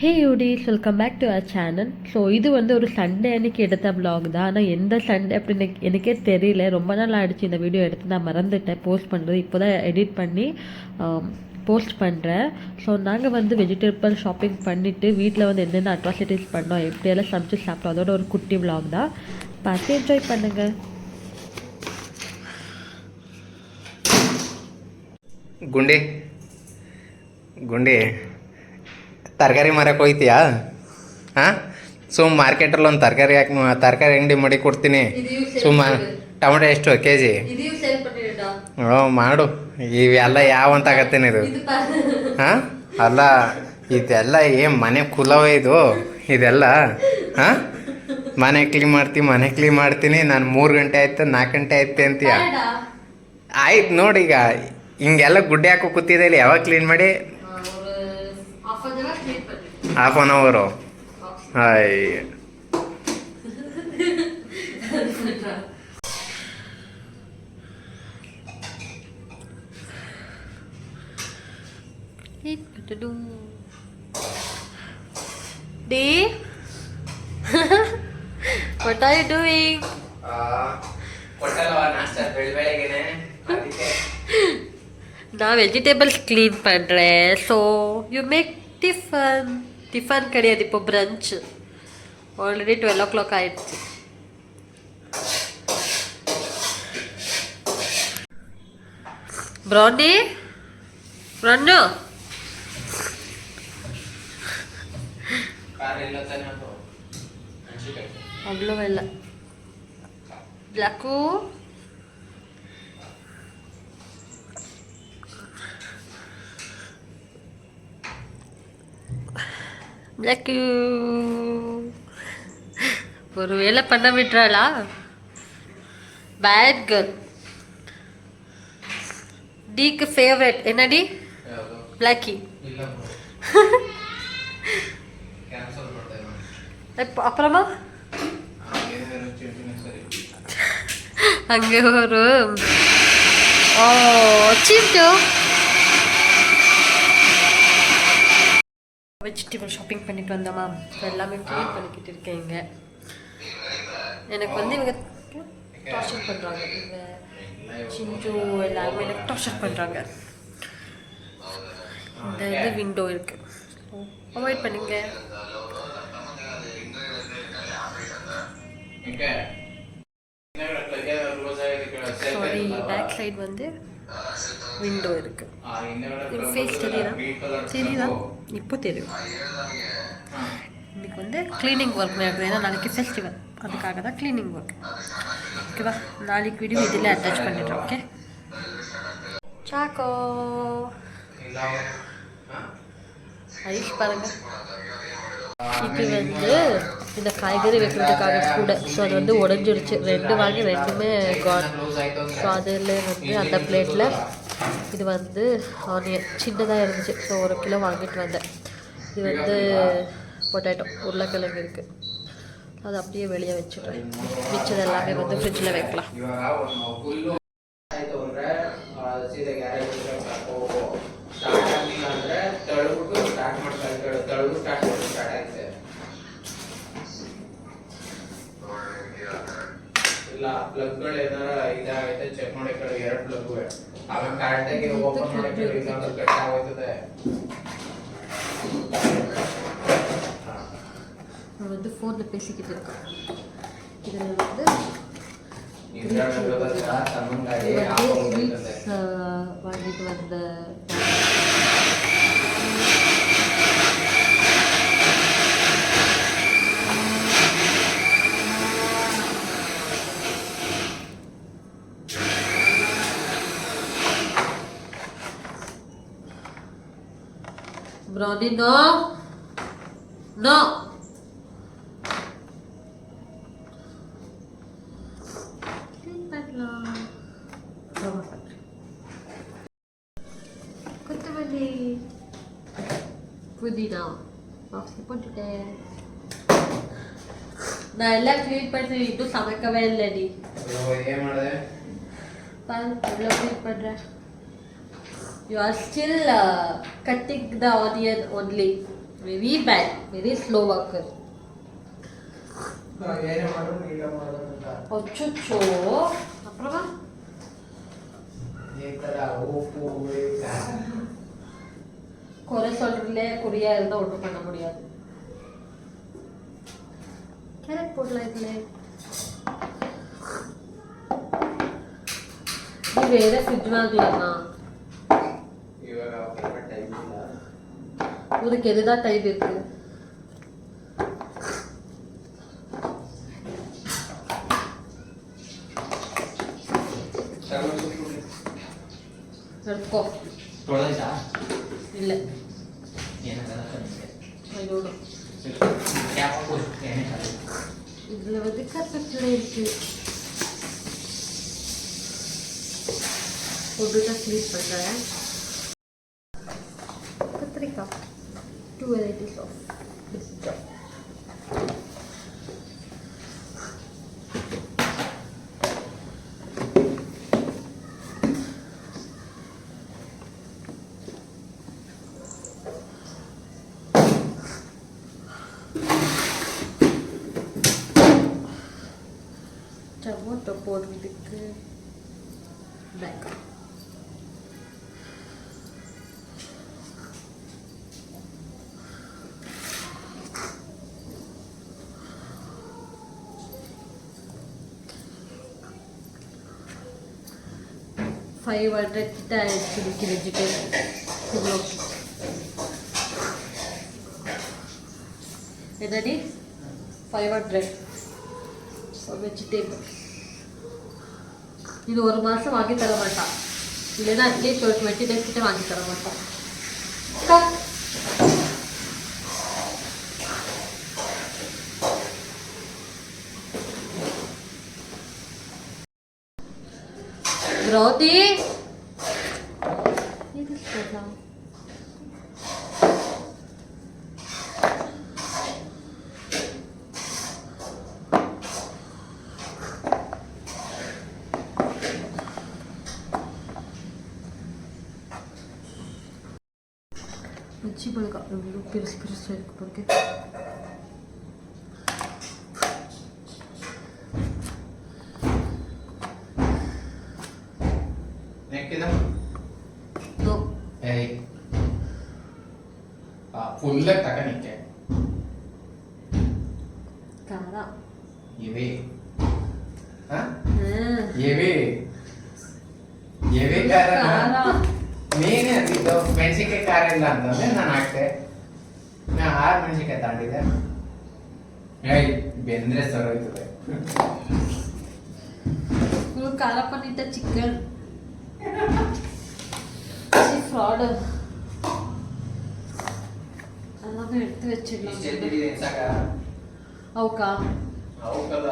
ஹே யூடிஸ், welcome back to our channel. So இது வந்து ஒரு சண்டே அன்னைக்கு எடுத்த vlog தான். ஆனால் எந்த சண்டே அப்படின்னு எனக்கே தெரியல. ரொம்ப நாள் ஆகிடுச்சு இந்த வீடியோ எடுத்து நான் மறந்துட்டேன் போஸ்ட் பண்ணுறது. இப்போ தான் எடிட் பண்ணி போஸ்ட் பண்ணுறேன். ஸோ நாங்கள் வந்து வெஜிடபிள் ஷாப்பிங் பண்ணிவிட்டு வீட்டில் வந்து என்னென்ன அட்ராசிட்டிஸ் பண்ணோம், எப்படியெல்லாம் சமைச்சு சாப்பிட்டோம், அதோட ஒரு குட்டி vlog தான். பார்த்து என்ஜாய் பண்ணுங்கள். ಗುಂಡಿ ಗುಂಡಿ ತರಕಾರಿ ಮಾರಕ್ಕೆ ಹೋಯ್ತೀಯಾ? ಹಾಂ, ಸುಮ್ಮ ಮಾರ್ಕೆಟಲ್ಲಿ ಒಂದು ತರಕಾರಿ ಅಂಗಡಿ ಮಾಡಿ ಕೊಡ್ತೀನಿ. ಸುಮ್ಮ ಟೊಮೆಟೊ ಎಷ್ಟು ಕೆ ಜಿ? ಹ್ಞೂ ಮಾಡು. ಇವೆಲ್ಲ ಯಾವಂತ ಆಗತ್ತೇನೆ ಇದು? ಹಾಂ ಅಲ್ಲ, ಇದೆಲ್ಲ ಏನು ಮನೆ ಕುಲವೇ ಇದು ಇದೆಲ್ಲ? ಹಾಂ, ಮನೆ ಕ್ಲೀನ್ ಮಾಡ್ತೀನಿ ನಾನು. 3 ಗಂಟೆ ಆಯ್ತು 4 ಗಂಟೆ ಆಯ್ತು ಅಂತೀಯ? ಆಯ್ತು ನೋಡಿ, ಈಗ ಹಿಂಗೆಲ್ಲ ಗುಡ್ಡೆ ಹಾಕೋ ಕೂತಿದೆ ಇಲ್ಲಿ. ಯಾವಾಗ ಕ್ಲೀನ್ ಮಾಡಿ? ಹಾಫ್ ಆನ್ ಅವರು. ಅಯ್ಯ, Dee? What are you doing? நான் வெஜிடபிள்ஸ் க்ளீன் பண்ணுறேன். ஸோ யூ மேக் டிஃபன் கிடையாது, இப்போ பிரஞ்ச். ஆல்ரெடி 12 o'clock ஆயிடுச்சு. ப்ராண்டி ப்ராண்டோ அவ்வளோ இல்லை. பிளாக்கு பிளாக்கு ஒரு வேலை பண்ண விட்டுறாளா? Bad girl. டீக்கு ஃபேவரட் என்னடி? பிளாக்கி. அப்புறமா அங்கே ஒரு சீப்டோ வெஜிடபிள் ஷாப்பிங் பண்ணிட்டு வந்தோமா, எல்லாமே க்ளீன் பண்ணிக்கிட்டு இருக்கேங்க. எனக்கு வந்து இவங்க டார்ச்சர் பண்ணுறாங்க, இவங்க சிஞ்சு எல்லாருமே எனக்கு டார்ச்சர் பண்ணுறாங்க. இந்த இது விண்டோ இருக்குது, அவாய்ட் பண்ணுங்க. சாரி, பேக் சைடு வந்து விண்டோ இருக்கு. ஃபேஸ் தெரியுதா? இப்போ தெரியும். இன்னைக்கு வந்து க்ளீனிங் ஒர்க் நடக்குது, ஏன்னா நாளைக்கு ஃபெஸ்டிவல், அதுக்காக தான் க்ளீனிங் ஒர்க். ஓகேவா? நாளைக்கு வீடியோ இதில் அட்டாச் பண்ணிடுறோம். ஓகே, சாக்கோ ஐஸ் பாருங்க. இது வந்து இந்த காய்கறி வைக்கிறதுக்காக கூட. ஸோ அது வந்து உடஞ்சிடுச்சு. 2 வாங்கி 2மே காட். ஸோ அதில் வந்து அந்த பிளேட்டில் இது வந்து ஆனியன் சின்னதாக இருந்துச்சு. ஸோ 1 கிலோ வாங்கிட்டு வந்தேன். இது வந்து பொட்டேட்டோ, உருளைக்கிழங்கு இருக்குது. அது அப்படியே வெளியே வச்சுட்டேன். மிச்சது எல்லாமே வந்து ஃப்ரிட்ஜில் வைக்கலாம். ಇಲ್ಲ ಪ್ಲಗ್ಗಳು ಏನಾರ ಇದಾಗೈತೆ ಚೆಕ್ ಮಾಡಿ ಕಡೆ 2 ಪ್ಲಗ್ ಆಮೇಲೆ ಕರೆಕ್ಟಾಗಿ ಓಪನ್ ಮಾಡಕ್ಕೆ ಇನ್ನೊಂದು ಕಟ್ ಆಗೋಯ್ತದೆ. நான் வந்து ஃபோனில் பேசிக்கிட்டு இருக்கேன். இதில் வந்து வாங்கிட்டு வந்த Brownie, no. கொத்தமல்லி, புதினா பாக்ஸில் போட்டுட்டேன். நான் எல்லாம் க்ளீன் பண்ணி இன்னும் சமைக்கவே இல்லைடி. பாரு எவ்வளோ க்ளீன் பண்ணுறேன். You are still cutting the onion only. Very bad, very slow worker. ಅಚ್ಚುಚ್ಚೋ ಅಪ್ರಭಾ குறை சொல்றதுல குறியா இருந்தா ஒன்றும் பண்ண முடியாது. கேரட் போடலாம் இதுல. இது வேற ஃப்ரிட்ஜ் வாங்கலாமா? உனக்கு எதுதான் டைம் இருக்கு? எடுத்துக்கோ. ಇಲ್ಲ இதுல வந்து கருவேப்பிலை இருக்கு. ஒட்டுக்கா ஸ்லீப் பண்றேன். கத்திரிக்காய் 2 varieties of this job. Tomato போடுறதுக்கு பேக். $500 கிட்ட ஆயிடுச்சு வெஜிடேபிள். இவ்வளோ என்னடி 500 வெஜிடேபிள். இது ஒரு மாதம் வாங்கி தர மாட்டான், இல்லைன்னா அட்லீஸ்ட் ஒரு 20 days கிட்ட வாங்கி தர மாட்டான். ரோதி இது சொல்லலாம். வச்சு பழக்கா எவ்வளோ பெருசு பெருசாக இருக்கு பாருங்க. ಫುಲ್ಲ ತಕನಿಕ್ಕೆ ಖಾರ ಇವೆ ಇವೆ ಇವೆ ಖಾರ ನೀನೇ ಅಂದಿದ್ದು. ಮೆಣಸಿನ್ಕಾಯಿ ಖಾರ ಇಲ್ಲ ಅಂತಂದ್ರೆ ನಾನು ಹಾಕ್ತೆ. ನಾ 6 ಮೆಣಸಿನ್ಕಾಯಿ ತಗೊಂಡಿದ್ದೆ. ಬೆಂದ್ರೆ ಸರೋಯ್ತದೆ. ಖಾರ பண்ணிட்ட ಚಿಕನ್ ஃப்ராட் எல்லாமே எடுத்து வச்சிடலாம். அவக்கா ಅವಕ್ಕಲ್ಲ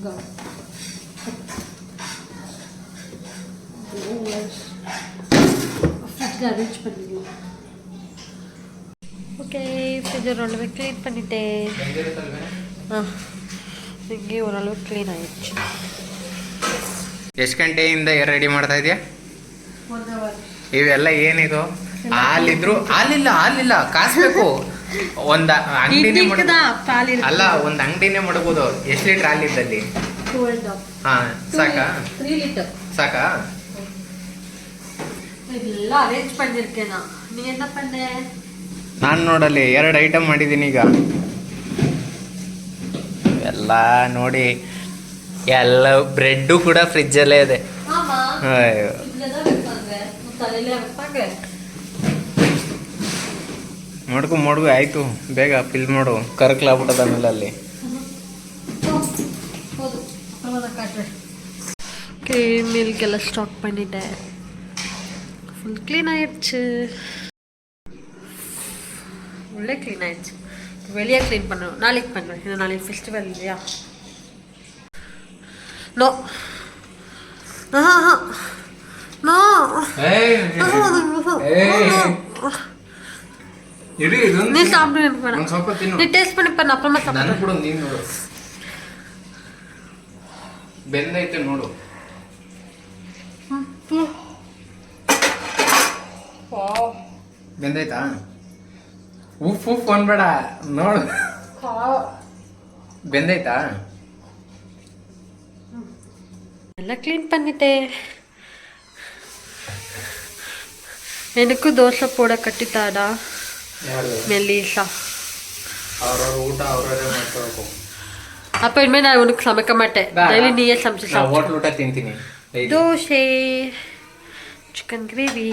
Go. ஃப்ரிட்ஜ் அரேஞ்ச் பண்ணிடுவோம். ஓகே, ஃப்ரிட்ஜ் ஓரளவு க்ளீன் பண்ணிட்டேன். இங்கே ஓரளவு க்ளீன் ಆಯಿತು. ಎಷ್ಟು ಗಂಟೆಯಿಂದ ರೆಡಿ ಮಾಡ್ತಾ ಇದೆಯಾ? 1 hour. ಇವೆಲ್ಲ ಏನಿದು? ಹಾಲಿಲ್ಲ ಕಾಸ್ಬೇಕು. ಒಂದು ಅಂಗಡಿನೇ ಅಲ್ಲ, ಒಂದು ಅಂಗಡಿನೇ ಮಾಡಬಹುದು. ಎಷ್ಟು ಲೀಟರ್ ಹಾಲಿದ್ದಲ್ಲಿ? 2.5. ಹಾ, ಸಾಕಾ? 3 liter ಸಾಕಾ? ಎಲ್ಲ ಅರೇಂಜ್ பண்ணிருக்கேனா. நீ என்ன பண்ண? ನಾನು ನೋಡಲ್ಲಿ 2 ಐಟಮ್ ಮಾಡಿದ್ದೀನಿ ಈಗ. ಎಲ್ಲ ನೋಡಿ, ಎಲ್ಲ ಬ್ರೆಡ್ ಕೂಡ ಫ್ರಿಜ್ ಅಲ್ಲೇ ಇದೆ. ಮಡ್ಗು ಆಯ್ತು, ಬೇಗ ಫಿಲ್ ಮಾಡು. ಕರಕ್ಲಾಗ್ಬಿಟ್ಟದ ಆಮೇಲೆ ಅಲ್ಲಿ. மில்கெಲ್ಲ ஸ்டாக் பண்ணிட்டேன். ஃபுல் க்ளீன் ஆயிடுச்சு. உள்ளே க்ளீன் ஆயிடுச்சு. வெளியே க்ளீன் பண்ணணும். நாளைக்கு பண்ணுவேன். இது நாளைக்கு ஃபெஸ்டிவல் இல்லையா? நோ நோ நீ சாப்பிடு. எனக்கு வேணாம். நீ டேஸ்ட் பண்ணி பண்ண அப்புறமா சாப்பிடு. ಬೆಂದೈತೆ ನೋಡು. ಬೆಂದೈತಾ? ಉಪ್ಪು ಅನ್ಬೇಡ ನೋಡು. ಬೆಂದೈತಾ? ಎಲ್ಲ ಕ್ಲೀನ್ பண்ணிட்டேன். எனக்கும் தோசை போட கட்டித்தாடா மெல்லிசா. ಅವ್ರವ್ರ ಊಟ ಅವ್ರವರೇ ಮಾಡ್ಕೋಬೇಕು. அப்போ இனிமேல் நான் உனக்கு சமைக்க மாட்டேன். டெய்லி நீயே சமைச்சு சாப்பிடு. ಹೋಟ್ಲ್ ಊಟ ತಿಂತೀನಿ. தோசை சிக்கன் கிரேவி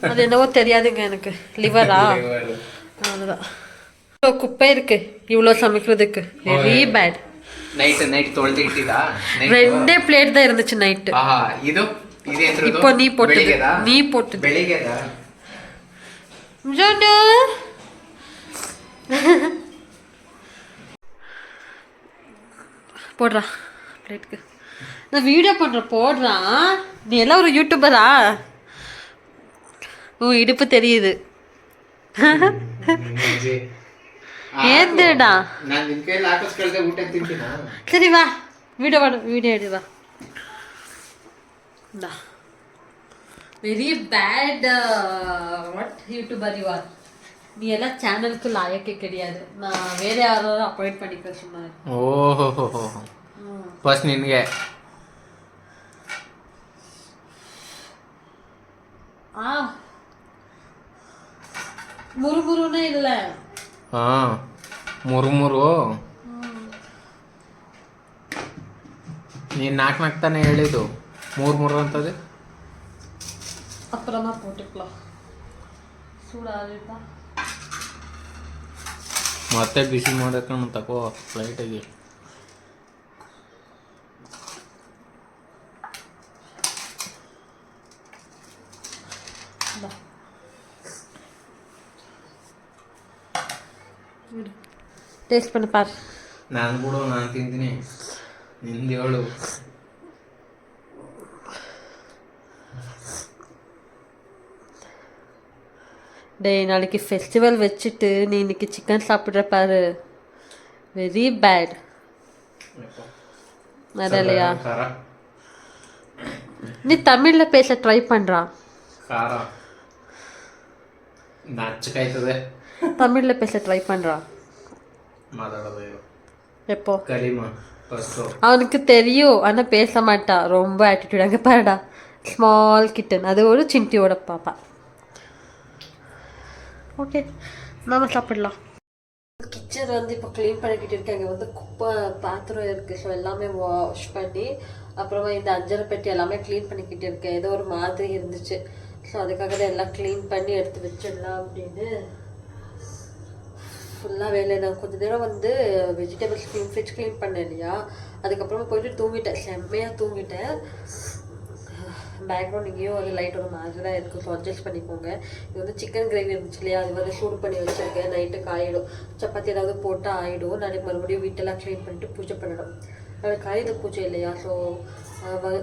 அது என்னவோ தெரியாதுங்க எனக்கு. லிவரா? அவ்வளோதான். இவ்வளோ குப்பை இருக்கு இவ்வளோ சமைக்கிறதுக்கு. Very bad. நைட் ತೊಳೆದು ಇಟ್ಟಿದಾ? 2 ಪ್ಲೇಟ್ தான் இருந்துச்சு நைட்டு. ಇದು ಇದೇಂದ್ರದು? இப்போ நீ போட்டது. நீ போட்டது ಬೆಳಿಗ್ಗೆದಾ? ஜோனு போடுறா பிளேட்டுக்கு. நான் வீடியோ பண்ணுற போடுறா. நீ எல்லாம் ஒரு யூடியூபரா? உன் இடுப்பு தெரியுது. ஏந்துடா. ನಾನು ನಿನ್ನ ಕೈಯಲ್ಲಿ ಹಾಕಿಸ್ಕೊಳ್ದೆ ಊಟ ತಿಂತೀನಾ? சரி வா வீடியோ எடு வா. Very bad what YouTuber you are. நீ எல்லாம் சேனலுக்கு லாயக்கே கிடையாது. நான் வேற யாராவது அப்பாயிண்ட் பண்ணிக்க சொன்னார். ಓಹೋ ಫಸ್ಟ್ ನಿನಗೆ. ಮುರುಮುರುನೇ ಇಲ್ಲ. ಮುರುಮುರು ನೀನು ನಾಲ್ಕು ತಾನೇ ಹೇಳಿದ್ದು. ಮೂರು ಅಂತದೆ. அப்புறமா போட்டுக்கலாம். சூடாகிட்டா ಮತ್ತೆ ಬಿಸಿ ಮಾಡೋಕೆ ತಗೋ ಫ್ಲೈಟಿಗೆ. ಟೇಸ್ಟ್ பண்ணி பாரு. ನಾನು ಕೂಡ ನಾನು ತಿಂತೀನಿ. ನಿಂದು ಹೇಳು. டேய் நாளைக்கு ஃபெஸ்டிவல் வச்சுட்டு நீ இன்னைக்கு சிக்கன் சாப்பிட்ற பாரு. Very bad. அதலையா நீ தமிழில் பேச ட்ரை பண்ணுறா. தமிழில் பேச ட்ரை பண்ணுறா. எப்போ? அவனுக்கு தெரியும் ஆனால் பேச மாட்டா. ரொம்ப ஆட்டிடியூட். அங்கே பாருடா ஸ்மால் கிட்டன். அது ஒரு சிண்டியோட பாப்பா. ஓகே நாம சாப்பிடலாம். கிச்சன் வந்து இப்போ க்ளீன் பண்ணிக்கிட்டு இருக்கேன். அங்கே வந்து குப்பை பாத்திரம் இருக்குது. ஸோ எல்லாமே வாஷ் பண்ணி அப்புறமா இந்த அஞ்சரை பெட்டி எல்லாமே க்ளீன் பண்ணிக்கிட்டு இருக்கேன். ஏதோ ஒரு மாதிரி இருந்துச்சு. ஸோ அதுக்காக தான் எல்லாம் க்ளீன் பண்ணி எடுத்து வச்சிடலாம் அப்படின்னு ஃபுல்லாக வேலை. நான் கொஞ்சம் நேரம் வந்து வெஜிடபிள்ஸ் ஃப்ரிட்ஜ் க்ளீன் பண்ணேன் இல்லையா, அதுக்கப்புறமா போயிட்டு தூங்கிட்டேன். செம்மையாக தூங்கிட்டேன். பேக்ரவுண்ட் இங்கேயும் ஒரு லைட் ஒரு மாதிரி தான் இருக்குது. ஸோ அட்ஜஸ்ட் பண்ணிக்கோங்க. இது வந்து சிக்கன் கிரேவி இருந்துச்சு இல்லையா, அது வந்து சூடு பண்ணி வச்சுருக்கேன். நைட்டுக்கு ஆகிடும். சப்பாத்தி ஏதாவது போட்டால் ஆகிடும். நாளைக்கு மறுபடியும் வீட்டெல்லாம் க்ளீன் பண்ணிட்டு பூஜை பண்ணணும். நாளைக்கு ஆயுத பூஜை இல்லையா, ஸோ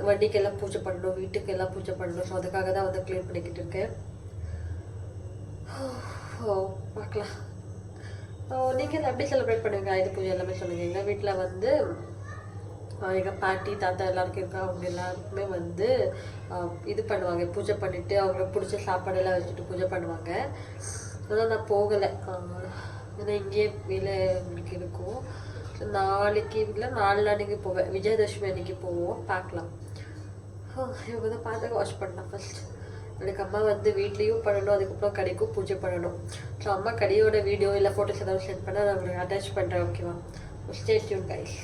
வண்டிக்கெல்லாம் பூஜை பண்ணணும், வீட்டுக்கு எல்லாம் பூஜை பண்ணணும். ஸோ அதுக்காக தான் வந்து க்ளீன் பண்ணிக்கிட்டு இருக்கேன். பார்க்கலாம். நீங்கள் எப்படி செலிப்ரேட் பண்ணுவீங்க ஆயுத பூஜை எல்லாமே சொல்லுங்கள். எங்கள் வீட்டில் வந்து எங்கள் பாட்டி தாத்தா எல்லாருக்கும் இருக்கா, அவங்க எல்லாருக்குமே வந்து இது பண்ணுவாங்க. பூஜை பண்ணிவிட்டு அவங்களுக்கு பிடிச்ச சாப்பாடெல்லாம் வச்சுட்டு பூஜை பண்ணுவாங்க. அதனால் நான் போகலை. ஏன்னா இங்கேயே வேலை எங்களுக்கு இருக்கும். ஸோ நாளைக்கு இல்லை 4 நாளைக்கு போவேன். விஜயதசமி அன்றைக்கி போவோம். பார்க்கலாம். இவங்க தான் பாத்திரம் வாஷ் பண்ணலாம் ஃபஸ்ட். எனக்கு அம்மா வந்து வீட்லேயும் பண்ணணும், அதுக்கப்புறம் கடைக்கும் பூஜை பண்ணணும். ஸோ அம்மா கடையோட வீடியோ இல்லை ஃபோட்டோஸ் ஏதாவது சென்ட் பண்ணால் நான் உங்களுக்கு அட்டாச் பண்ணுறேன். ஓகேவா? Stay tune guys.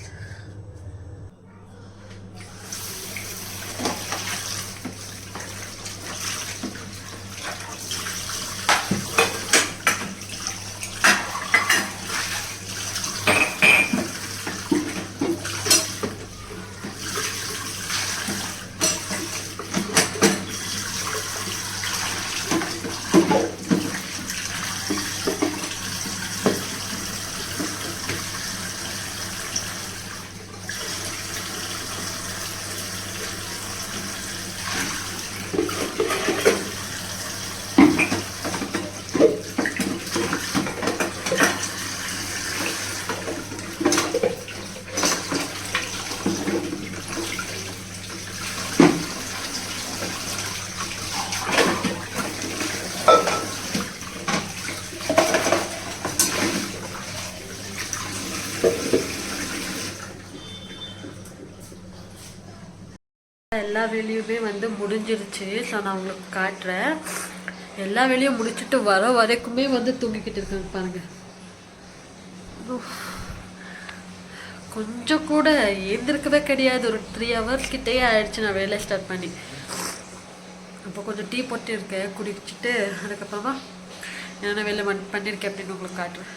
எல்லா வேலையுமே வந்து முடிஞ்சிருச்சு. ஸோ நான் உங்களுக்கு காட்டுறேன். எல்லா வேலையும் முடிச்சுட்டு வர வரைக்குமே வந்து தூங்கிக்கிட்டு இருக்காங்க பாருங்கள். கொஞ்சம் கூட எழுந்திருக்கவே கிடையாது. ஒரு 3 hours கிட்டே ஆயிடுச்சு நான் வேலையை ஸ்டார்ட் பண்ணி. இப்போ கொஞ்சம் டீ போட்டு இருக்கேன், குடிச்சிட்டு அதுக்கப்புறமா என்னென்ன வேலை பண்ணியிருக்கேன் அப்படின்னு உங்களுக்கு காட்டுறேன்.